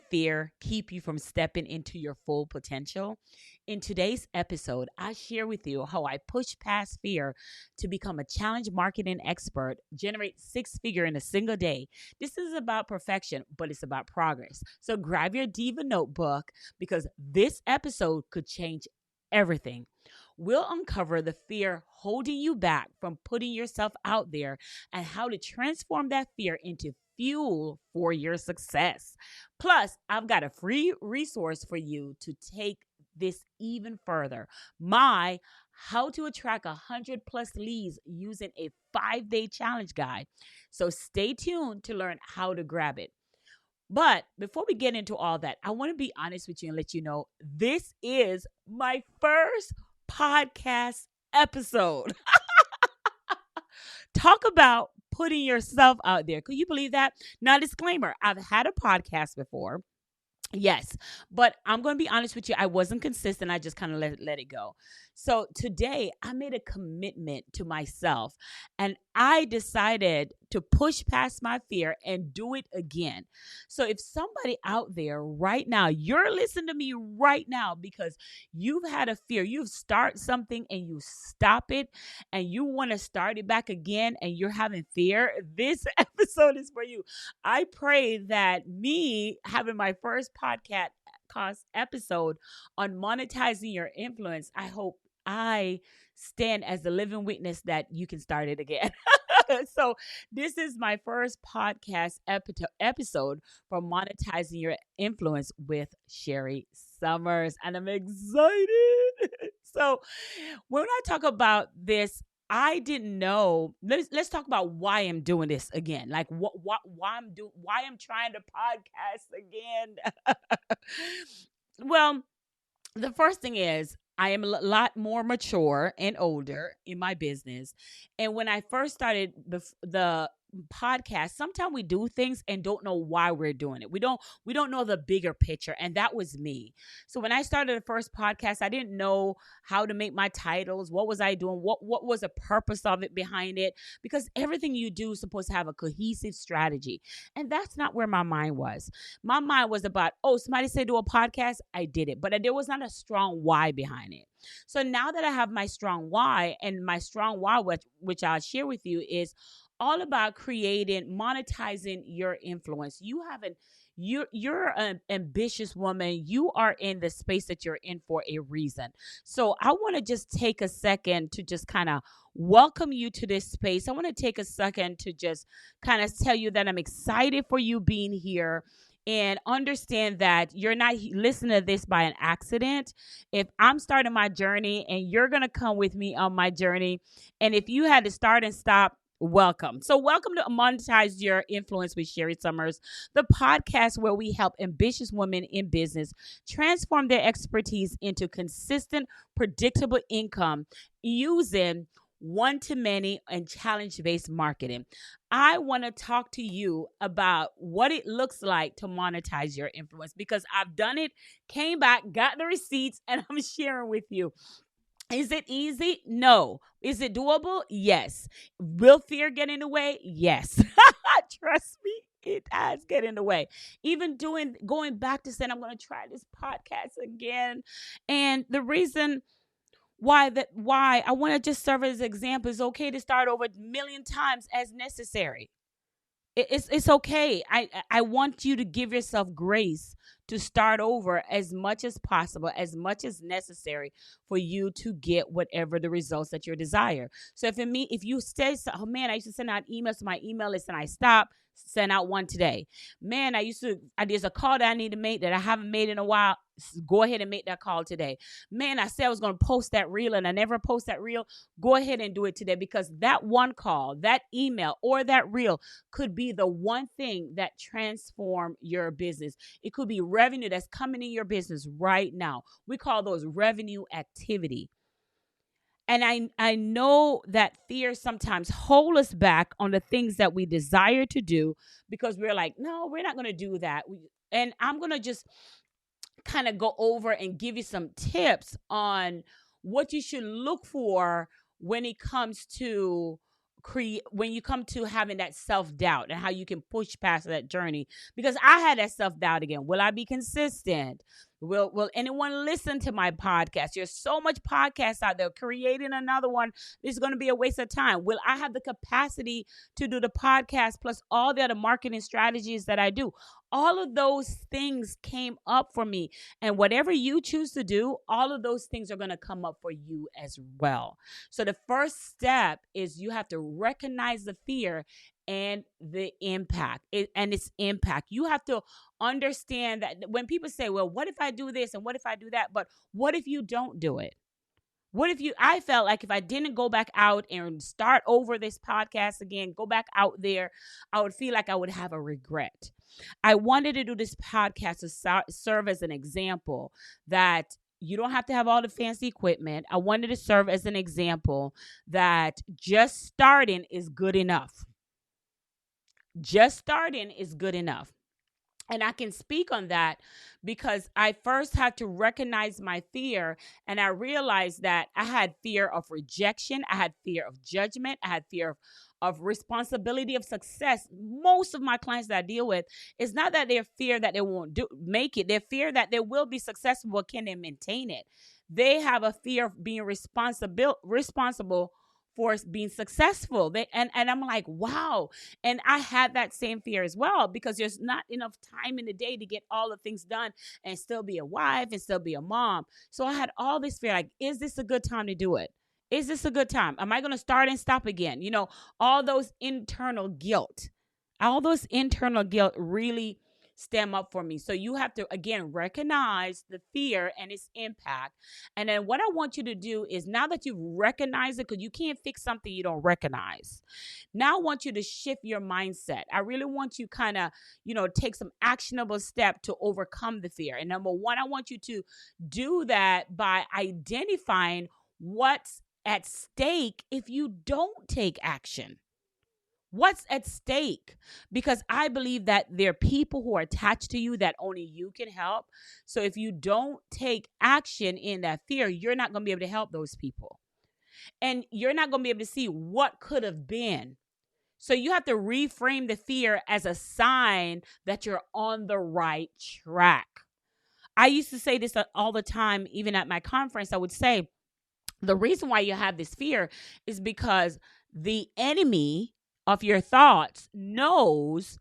fear keep you from stepping into your full potential? In today's episode, I share with you how I push past fear to become a challenge marketing expert, generate six figure in a single day. This is about perfection, but it's about progress. So grab your Diva notebook because this episode could change everything. We'll uncover the fear holding you back from putting yourself out there and how to transform that fear into fuel for your success. Plus, I've got a free resource for you to take this even further. My how to attract 100 plus leads using a 5-day challenge guide. So stay tuned to learn how to grab it. But before we get into all that, I want to be honest with you and let you know this is my first podcast episode. Talk about putting yourself out there. Could you believe that? Now, disclaimer, I've had a podcast before. Yes, but I'm going to be honest with you. I wasn't consistent. I just kind of let it go. So today I made a commitment to myself and I decided to push past my fear and do it again. So if somebody out there right now, you're listening to me right now because you've had a fear, you've started something and you stop it and you want to start it back again and you're having fear, this episode is for you. I pray that me having my first podcast episode on monetizing your influence, I hope I stand as the living witness that you can start it again. So this is my first podcast episode for monetizing your influence with Sherri Somers, and I'm excited. So when I talk about this, I didn't know. Let's talk about why I'm doing this again. Like why I'm trying to podcast again. Well, the first thing is I am a lot more mature and older in my business. And when I first started the podcast, sometimes we do things and don't know why we're doing it. We don't know the bigger picture. And that was me. So when I started the first podcast, I didn't know how to make my titles. What was I doing? What was the purpose of it behind it? Because everything you do is supposed to have a cohesive strategy. And that's not where my mind was. My mind was about, oh, somebody said do a podcast. I did it. But there was not a strong why behind it. So now that I have my strong why, and my strong why, which I'll share with you, is all about monetizing your influence. You're an ambitious woman. You are in the space that you're in for a reason. So I want to just take a second to just kind of welcome you to this space. I want to take a second to just kind of tell you that I'm excited for you being here. And understand that you're not listening to this by an accident. If I'm starting my journey and you're going to come with me on my journey, and if you had to start and stop, welcome. So welcome to Monetize Your Influence with Sherri Somers, the podcast where we help ambitious women in business transform their expertise into consistent, predictable income using one-to-many and challenge-based marketing. I want to talk to you about what it looks like to monetize your influence because I've done it, came back, got the receipts, and I'm sharing with you. Is it easy? No. Is it doable? Yes. Will fear get in the way? Yes. Trust me, it has get in the way. Even going back to saying I'm going to try this podcast again. And the reason why I want to just serve as an example, it's okay to start over a million times as necessary. It's okay. I want you to give yourself grace to start over as much as possible, as much as necessary for you to get whatever the results that you desire. So if you say, oh man, I used to send out emails to my email list and I stopped, send out one today. Man, there's a call that I need to make that I haven't made in a while. Go ahead and make that call today. Man, I said I was going to post that reel and I never post that reel. Go ahead and do it today because that one call, that email, or that reel could be the one thing that transform your business. It could be revenue that's coming in your business right now. We call those revenue activity. And I know that fear sometimes hold us back on the things that we desire to do because we're like, no, we're not going to do that. And I'm going to just kind of go over and give you some tips on what you should look for when it comes to when you come to having that self-doubt and how you can push past that journey, because I had that self-doubt again. Will I be consistent? Will anyone listen to my podcast? There's so much podcasts out there. Creating another one is going to be a waste of time. Will I have the capacity to do the podcast plus all the other marketing strategies that I do? All of those things came up for me. And whatever you choose to do, all of those things are going to come up for you as well. So the first step is you have to recognize the fear and the impact and its impact. You have to understand that when people say, well, what if I do this and what if I do that? But what if you don't do it? What if I felt like if I didn't go back out and start over this podcast again, go back out there, I would feel like I would have a regret. I wanted to do this podcast to serve as an example that you don't have to have all the fancy equipment. I wanted to serve as an example that just starting is good enough. Just starting is good enough. And I can speak on that because I first had to recognize my fear. And I realized that I had fear of rejection. I had fear of judgment. I had fear of responsibility of success. Most of my clients that I deal with, it's not that they're fear that they won't make it. They're fear that they will be successful, but can they maintain it? They have a fear of being responsible for being successful. And I'm like, wow. And I had that same fear as well, because there's not enough time in the day to get all the things done and still be a wife and still be a mom. So I had all this fear, like, is this a good time to do it? Is this a good time? Am I going to start and stop again? All those internal guilt really stem up for me. So you have to, again, recognize the fear and its impact. And then what I want you to do is, now that you've recognized it, because you can't fix something you don't recognize. Now I want you to shift your mindset. I really want you kind of, take some actionable step to overcome the fear. And number one, I want you to do that by identifying what's at stake if you don't take action. What's at stake? Because I believe that there are people who are attached to you that only you can help. So if you don't take action in that fear, you're not going to be able to help those people. And you're not going to be able to see what could have been. So you have to reframe the fear as a sign that you're on the right track. I used to say this all the time, even at my conference. I would say, the reason why you have this fear is because the enemy of your thoughts knows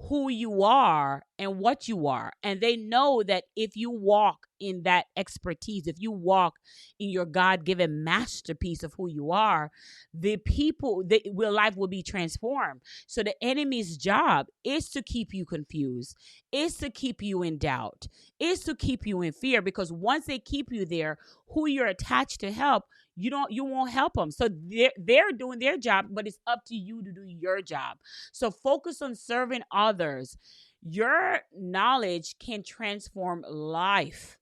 who you are and what you are. And they know that if you walk in that expertise, if you walk in your God-given masterpiece of who you are, the people, life will be transformed. So the enemy's job is to keep you confused, is to keep you in doubt, is to keep you in fear, because once they keep you there, who you're attached to help, you won't help them. So they're doing their job, but it's up to you to do your job. So focus on serving others. Your knowledge can transform life.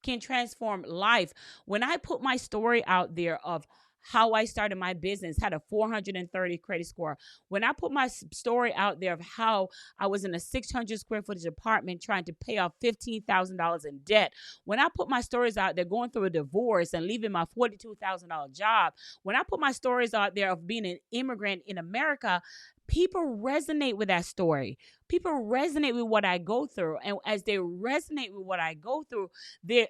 When I put my story out there of how I started my business, had a 430 credit score. When I put my story out there of how I was in a 600 square footage apartment trying to pay off $15,000 in debt. When I put my stories out there going through a divorce and leaving my $42,000 job. When I put my stories out there of being an immigrant in America, people resonate with that story. People resonate with what I go through. And as they resonate with what I go through,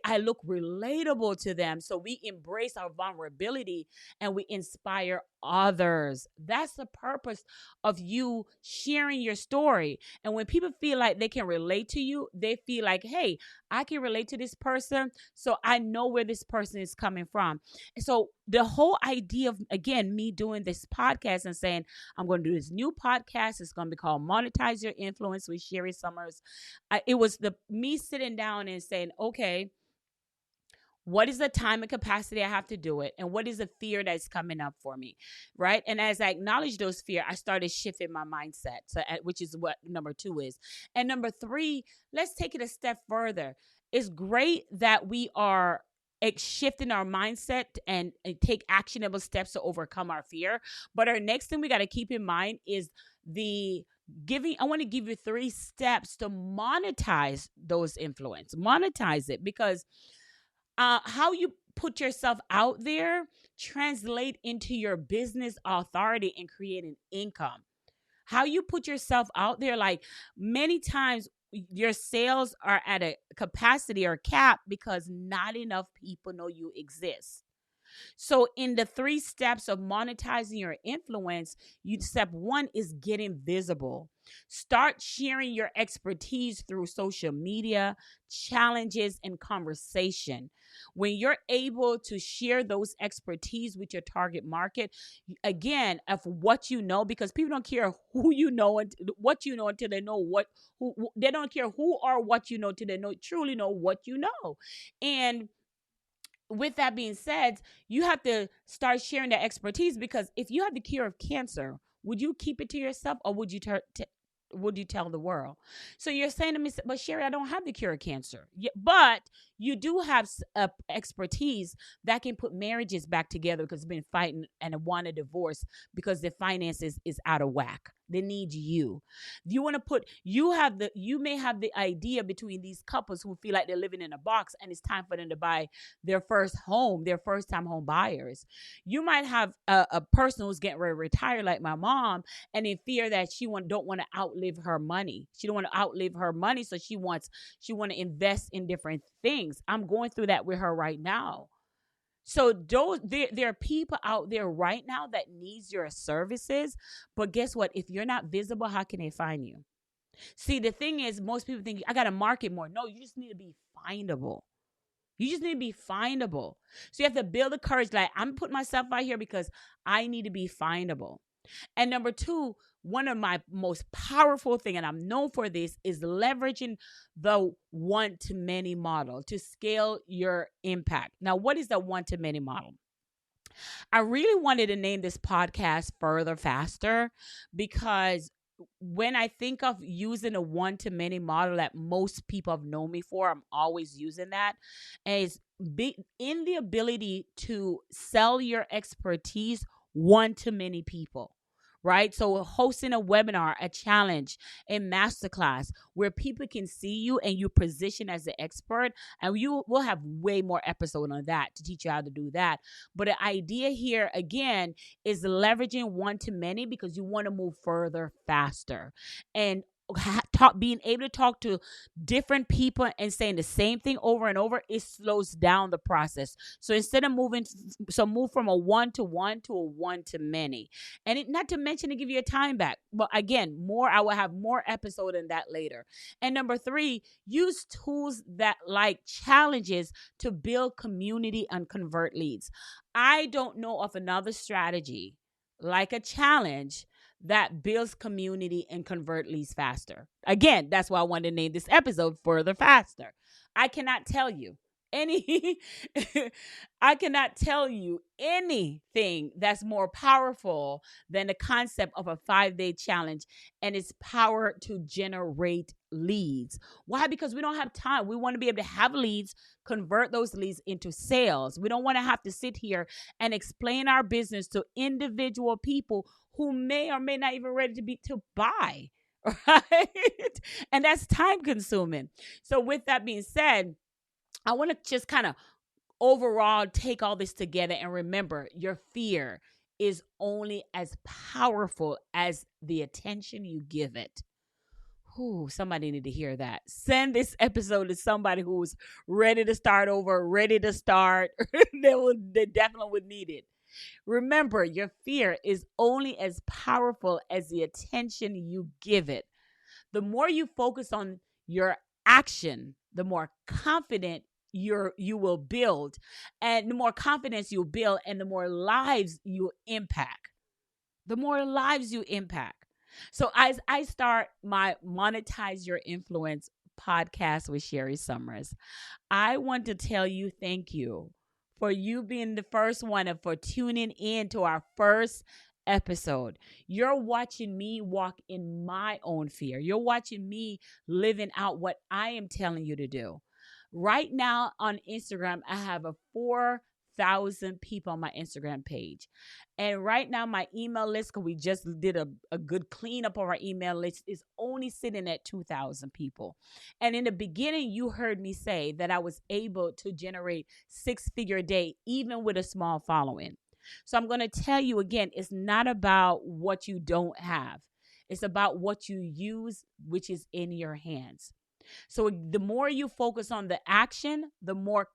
I look relatable to them. So we embrace our vulnerability and we inspire others. That's the purpose of you sharing your story. And when people feel like they can relate to you, they feel like, hey, I can relate to this person, so I know where this person is coming from. And so the whole idea of, again, me doing this podcast and saying, I'm going to do this new podcast. It's going to be called Monetize Your Influence with Sherri Somers. It was me sitting down and saying, okay, what is the time and capacity I have to do it? And what is the fear that's coming up for me? Right. And as I acknowledge those fears, I started shifting my mindset. So, which is what number 2 is. And number 3, let's take it a step further. It's great that we are shifting our mindset and take actionable steps to overcome our fear. But our next thing we got to keep in mind is I want to give you 3 steps to monetize those influence. Monetize it, because how you put yourself out there translate into your business authority and create an income. How you put yourself out there, like many times your sales are at a capacity or cap because not enough people know you exist. So, in the 3 steps of monetizing your influence, step one is getting visible. Start sharing your expertise through social media, challenges, and conversation. When you're able to share those expertise with your target market, again, of what you know, because people don't care who you know and what you know until they know they don't care who or what you know till they truly know what you know. And with that being said, you have to start sharing that expertise, because if you have the cure of cancer, would you keep it to yourself, or would you tell the world? So you're saying to me, but Sherri, I don't have the cure of cancer. Yeah, but you do have expertise that can put marriages back together because they've been fighting and want a divorce because their finances is out of whack. They need you. You want to put, you may have the idea between these couples who feel like they're living in a box and it's time for them to buy their first home, their first time home buyers. You might have a person who's getting ready to retire, like my mom, and in fear that don't want to outlive her money. She don't want to outlive her money, so she want to invest in different things. I'm going through that with her right now. So there are people out there right now that needs your services, but guess what? If you're not visible, how can they find you? See, the thing is, most people think I got to market more. No, you just need to be findable. You just need to be findable. So you have to build the courage. Like, I'm putting myself out here because I need to be findable. And number two, one of my most powerful thing, and I'm known for this, is leveraging the one-to-many model to scale your impact. Now, what is the one-to-many model? I really wanted to name this podcast Further Faster, because when I think of using a one-to-many model that most people have known me for, I'm always using that, is in the ability to sell your expertise one-to-many people. Right? So hosting a webinar, a challenge, a masterclass where people can see you and you position as the expert, and you will have way more episode on that to teach you how to do that. But the idea here again is leveraging one-to-many because you want to move further faster. And being able to talk to different people and saying the same thing over and over, it slows down the process. So instead of move from a one-to-one to a one-to-many, and not to mention to give you a time back. But again, I will have more episode in that later. And number 3, use tools that like challenges to build community and convert leads. I don't know of another strategy like a challenge that builds community and convert leads faster. Again, that's why I wanted to name this episode Further Faster. I cannot tell you any I cannot tell you anything that's more powerful than the concept of a 5-day challenge and its power to generate leads. Why? Because we don't have time. We want to be able to have leads, convert those leads into sales. We don't want to have to sit here and explain our business to individual people who may or may not even ready to buy. Right? And that's time consuming. So with that being said, I want to just kind of overall take all this together and remember, your fear is only as powerful as the attention you give it. Whew, somebody need to hear that. Send this episode to somebody who's ready to start over, ready to start. They definitely would need it. Remember, your fear is only as powerful as the attention you give it. The more you focus on your action, the more confident you will build, and the more confidence you build, and the more lives you impact. The more lives you impact. So as I start my Monetize Your Influence podcast with Sherri Somers, I want to tell you thank you for you being the first one and for tuning in to our first episode. You're watching me walk in my own fear. You're watching me living out what I am telling you to do. Right now on Instagram, I have a 4 2,000 people on my Instagram page. And right now, my email list, because we just did a good cleanup of our email list, is only sitting at 2,000 people. And in the beginning, you heard me say that I was able to generate 6-figure a day, even with a small following. So I'm going to tell you again, it's not about what you don't have. It's about what you use, which is in your hands. So the more you focus on the action, the more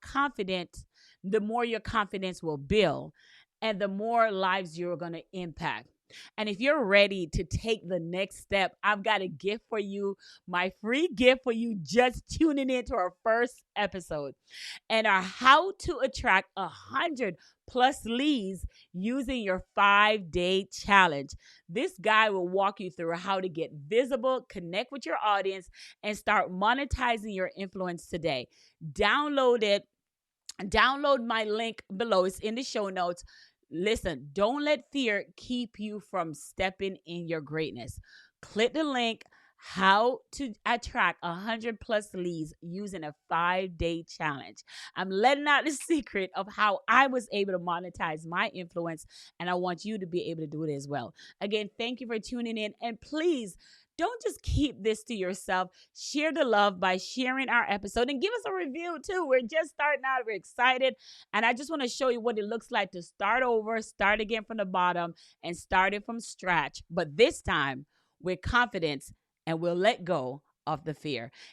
your confidence will build and the more lives you're going to impact. And if you're ready to take the next step, I've got a gift for you, my free gift for you just tuning into our first episode and our how to attract 100+ leads using your 5-day challenge. This guide will walk you through how to get visible, connect with your audience, and start monetizing your influence today. Download it. Download my link below. It's in the show notes. Listen, don't let fear keep you from stepping in your greatness. Click the link, how to attract 100+ leads using a 5-day challenge. I'm letting out the secret of how I was able to monetize my influence, and I want you to be able to do it as well. Again, thank you for tuning in, and please don't just keep this to yourself. Share the love by sharing our episode and give us a review too. We're just starting out. We're excited. And I just want to show you what it looks like to start over, start again from the bottom, and start it from scratch. But this time with confidence, and we'll let go of the fear.